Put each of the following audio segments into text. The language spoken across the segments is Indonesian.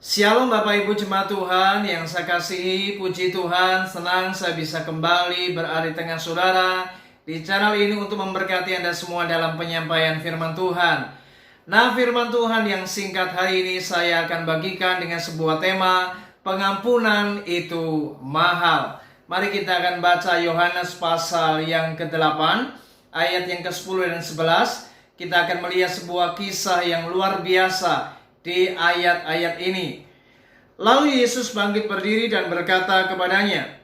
Shalom Bapak Ibu Jemaat Tuhan yang saya kasihi, puji Tuhan, senang saya bisa kembali berada di tengah saudara di channel ini untuk memberkati Anda semua dalam penyampaian firman Tuhan. Nah, firman Tuhan yang singkat hari ini saya akan bagikan dengan sebuah tema, pengampunan itu mahal. Mari kita akan baca Yohanes pasal yang ke-8, ayat yang ke-10 dan 11. Kita akan melihat sebuah kisah yang luar biasa di ayat-ayat ini. Lalu Yesus bangkit berdiri dan berkata kepadanya,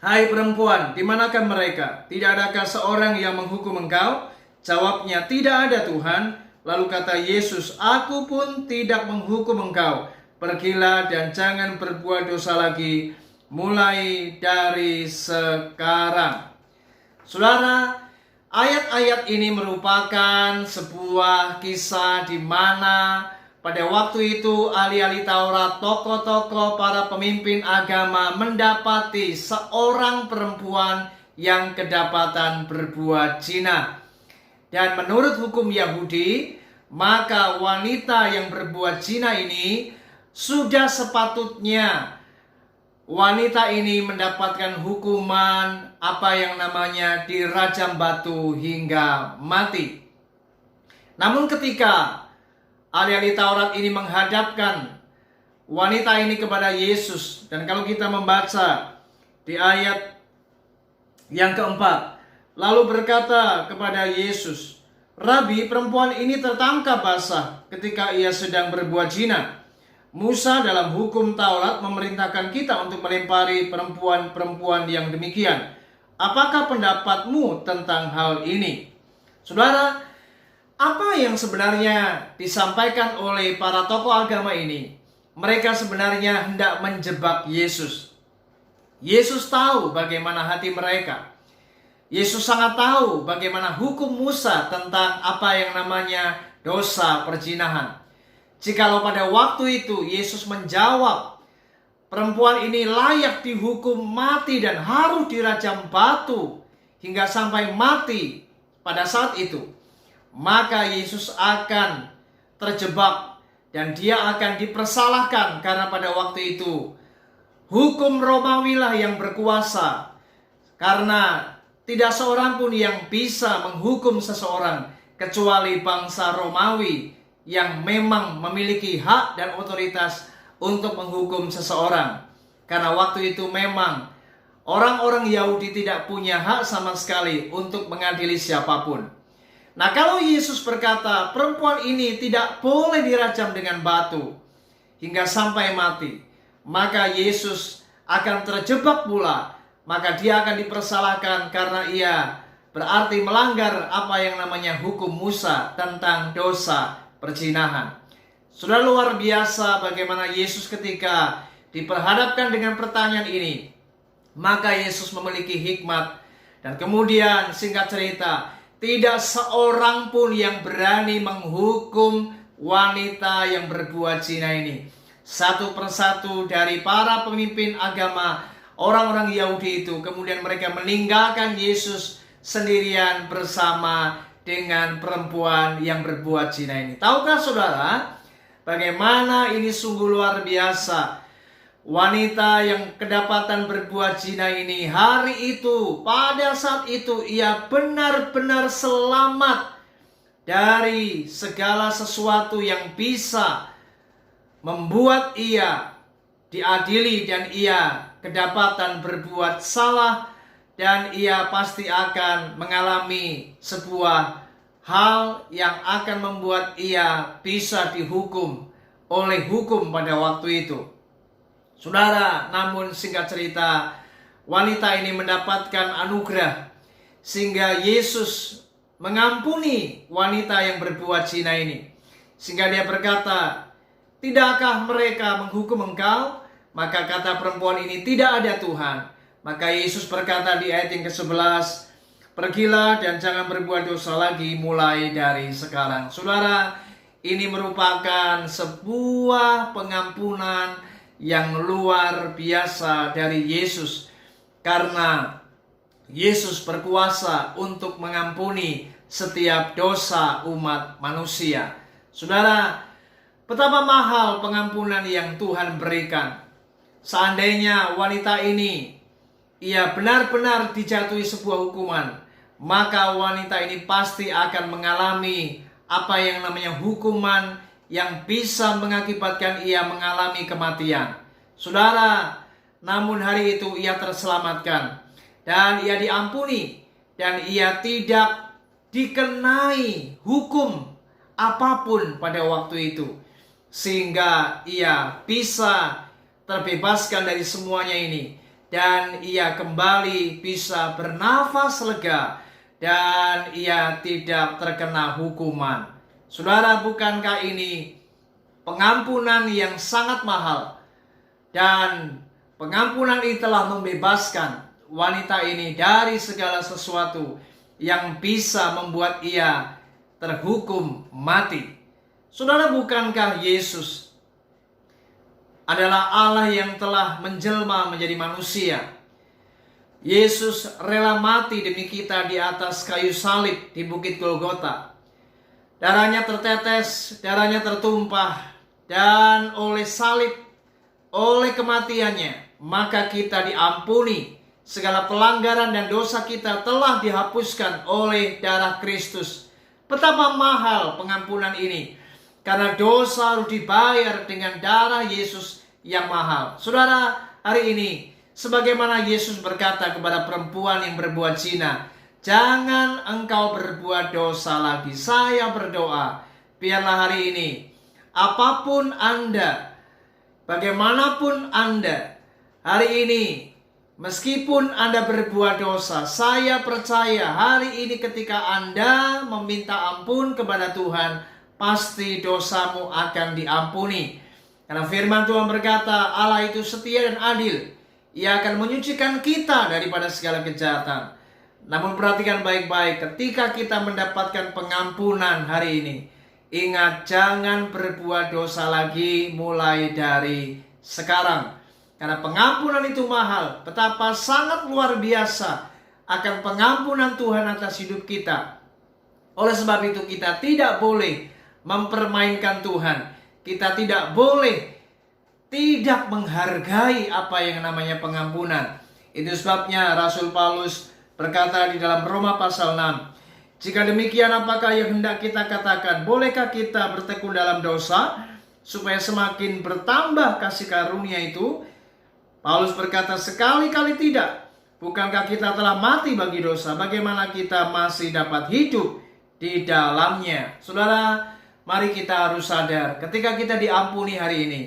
"Hai perempuan, di manakah mereka? Tidak adakah seorang yang menghukum engkau?" Jawabnya, "Tidak ada Tuhan." Lalu kata Yesus, "Aku pun tidak menghukum engkau. Pergilah dan jangan berbuat dosa lagi, mulai dari sekarang." Saudara, ayat-ayat ini merupakan sebuah kisah di mana pada waktu itu ahli-ahli Taurat, tokoh-tokoh, para pemimpin agama mendapati seorang perempuan yang kedapatan berbuat zina. Dan menurut hukum Yahudi, maka wanita yang berbuat zina ini sudah sepatutnya wanita ini mendapatkan hukuman apa yang namanya dirajam batu hingga mati. Namun ketika ahli-ahli Taurat ini menghadapkan wanita ini kepada Yesus, dan kalau kita membaca di ayat yang keempat, lalu berkata kepada Yesus, "Rabi, perempuan ini tertangkap basah ketika ia sedang berbuat zina. Musa dalam hukum Taurat memerintahkan kita untuk melempari perempuan-perempuan yang demikian. Apakah pendapatmu tentang hal ini?" Saudara, apa yang sebenarnya disampaikan oleh para tokoh agama ini? Mereka sebenarnya hendak menjebak Yesus. Yesus tahu bagaimana hati mereka. Yesus sangat tahu bagaimana hukum Musa tentang apa yang namanya dosa perzinahan. Jikalau pada waktu itu Yesus menjawab, perempuan ini layak dihukum mati dan harus dirajam batu hingga sampai mati pada saat itu, maka Yesus akan terjebak dan dia akan dipersalahkan, karena pada waktu itu hukum Romawi lah yang berkuasa, karena tidak seorang pun yang bisa menghukum seseorang kecuali bangsa Romawi yang memang memiliki hak dan otoritas untuk menghukum seseorang. Karena waktu itu memang orang-orang Yahudi tidak punya hak sama sekali untuk mengadili siapapun. Nah, kalau Yesus berkata perempuan ini tidak boleh dirajam dengan batu hingga sampai mati, maka Yesus akan terjebak pula. Maka dia akan dipersalahkan karena ia berarti melanggar apa yang namanya hukum Musa tentang dosa perzinahan. Sudah luar biasa bagaimana Yesus ketika diperhadapkan dengan pertanyaan ini, maka Yesus memiliki hikmat. Dan kemudian singkat cerita, tidak seorang pun yang berani menghukum wanita yang berbuat zina ini. Satu persatu dari para pemimpin agama orang-orang Yahudi itu, kemudian mereka meninggalkan Yesus sendirian bersama dengan perempuan yang berbuat zina ini. Tahukah saudara, bagaimana ini sungguh luar biasa? Wanita yang kedapatan berbuat zina ini, hari itu, pada saat itu ia benar-benar selamat dari segala sesuatu yang bisa membuat ia diadili, dan ia kedapatan berbuat salah, dan ia pasti akan mengalami sebuah hal yang akan membuat ia bisa dihukum oleh hukum pada waktu itu. Saudara, namun singkat cerita, wanita ini mendapatkan anugerah sehingga Yesus mengampuni wanita yang berbuat zina ini. Sehingga dia berkata, "Tidakkah mereka menghukum engkau?" Maka kata perempuan ini, "Tidak ada Tuhan." Maka Yesus berkata di ayat yang ke-11, "Pergilah dan jangan berbuat dosa lagi, mulai dari sekarang." Saudara, ini merupakan sebuah pengampunan yang luar biasa dari Yesus, karena Yesus berkuasa untuk mengampuni setiap dosa umat manusia. Saudara, Betapa mahal pengampunan yang Tuhan berikan. Seandainya wanita ini ia benar-benar dijatuhi sebuah hukuman, maka wanita ini pasti akan mengalami apa yang namanya hukuman yang bisa mengakibatkan ia mengalami kematian. Saudara, namun hari itu ia terselamatkan dan ia diampuni dan ia tidak dikenai hukum apapun pada waktu itu, sehingga ia bisa terbebaskan dari semuanya ini dan ia kembali bisa bernafas lega dan ia tidak terkena hukuman. Saudara, bukankah ini pengampunan yang sangat mahal? Dan pengampunan ini telah membebaskan wanita ini dari segala sesuatu yang bisa membuat ia terhukum mati. Saudara, bukankah Yesus adalah Allah yang telah menjelma menjadi manusia? Yesus rela mati demi kita di atas kayu salib di Bukit Golgota. Darahnya tertetes, darahnya tertumpah, dan oleh salib, oleh kematiannya, maka kita diampuni. Segala pelanggaran dan dosa kita telah dihapuskan oleh darah Kristus. Betapa mahal pengampunan ini, karena dosa harus dibayar dengan darah Yesus yang mahal. Saudara, hari ini sebagaimana Yesus berkata kepada perempuan yang berbuat zina, "Jangan engkau berbuat dosa lagi." Saya berdoa, biarlah hari ini apapun Anda, bagaimanapun Anda, hari ini meskipun Anda berbuat dosa, saya percaya hari ini ketika Anda meminta ampun kepada Tuhan, pasti dosamu akan diampuni. Karena firman Tuhan berkata, Allah itu setia dan adil. Ia akan menyucikan kita daripada segala kejahatan. Namun perhatikan baik-baik, ketika kita mendapatkan pengampunan hari ini, ingat, jangan berbuat dosa lagi mulai dari sekarang. Karena pengampunan itu mahal. Betapa sangat luar biasa akan pengampunan Tuhan atas hidup kita. Oleh sebab itu kita tidak boleh mempermainkan Tuhan. Kita tidak boleh tidak menghargai apa yang namanya pengampunan. Itu sebabnya Rasul Paulus berkata di dalam Roma pasal 6, "Jika demikian, apakah yang hendak kita katakan? Bolehkah kita bertekun dalam dosa supaya semakin bertambah kasih karunia itu?" Paulus berkata, "Sekali-kali tidak. Bukankah kita telah mati bagi dosa? Bagaimana kita masih dapat hidup di dalamnya?" Saudara, mari kita harus sadar, ketika kita diampuni hari ini,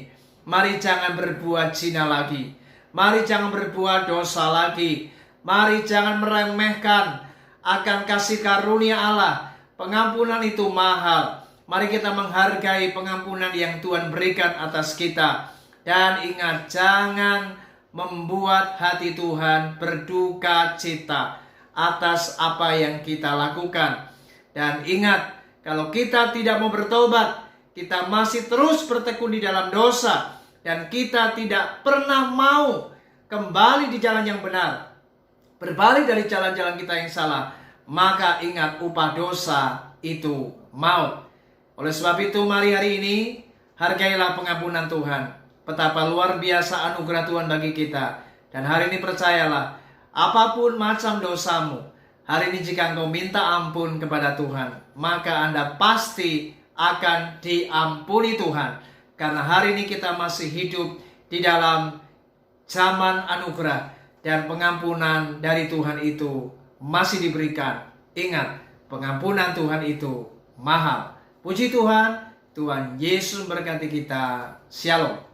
mari jangan berbuat zina lagi. Mari jangan berbuat dosa lagi. Mari jangan meremehkan akan kasih karunia Allah. Pengampunan itu mahal. Mari kita menghargai pengampunan yang Tuhan berikan atas kita. Dan ingat, jangan membuat hati Tuhan berduka cita atas apa yang kita lakukan. Dan ingat, kalau kita tidak mau bertobat, kita masih terus bertekun di dalam dosa, dan kita tidak pernah mau kembali di jalan yang benar, berbalik dari jalan-jalan kita yang salah, maka ingat, upah dosa itu maut. Oleh sebab itu, mari hari ini hargailah pengampunan Tuhan. Betapa luar biasa anugerah Tuhan bagi kita. Dan hari ini percayalah, apapun macam dosamu, hari ini jika engkau minta ampun kepada Tuhan, maka Anda pasti akan diampuni Tuhan. Karena hari ini kita masih hidup di dalam zaman anugerah, dan pengampunan dari Tuhan itu masih diberikan. Ingat, pengampunan Tuhan itu mahal. Puji Tuhan, Tuhan Yesus memberkati kita. Shalom.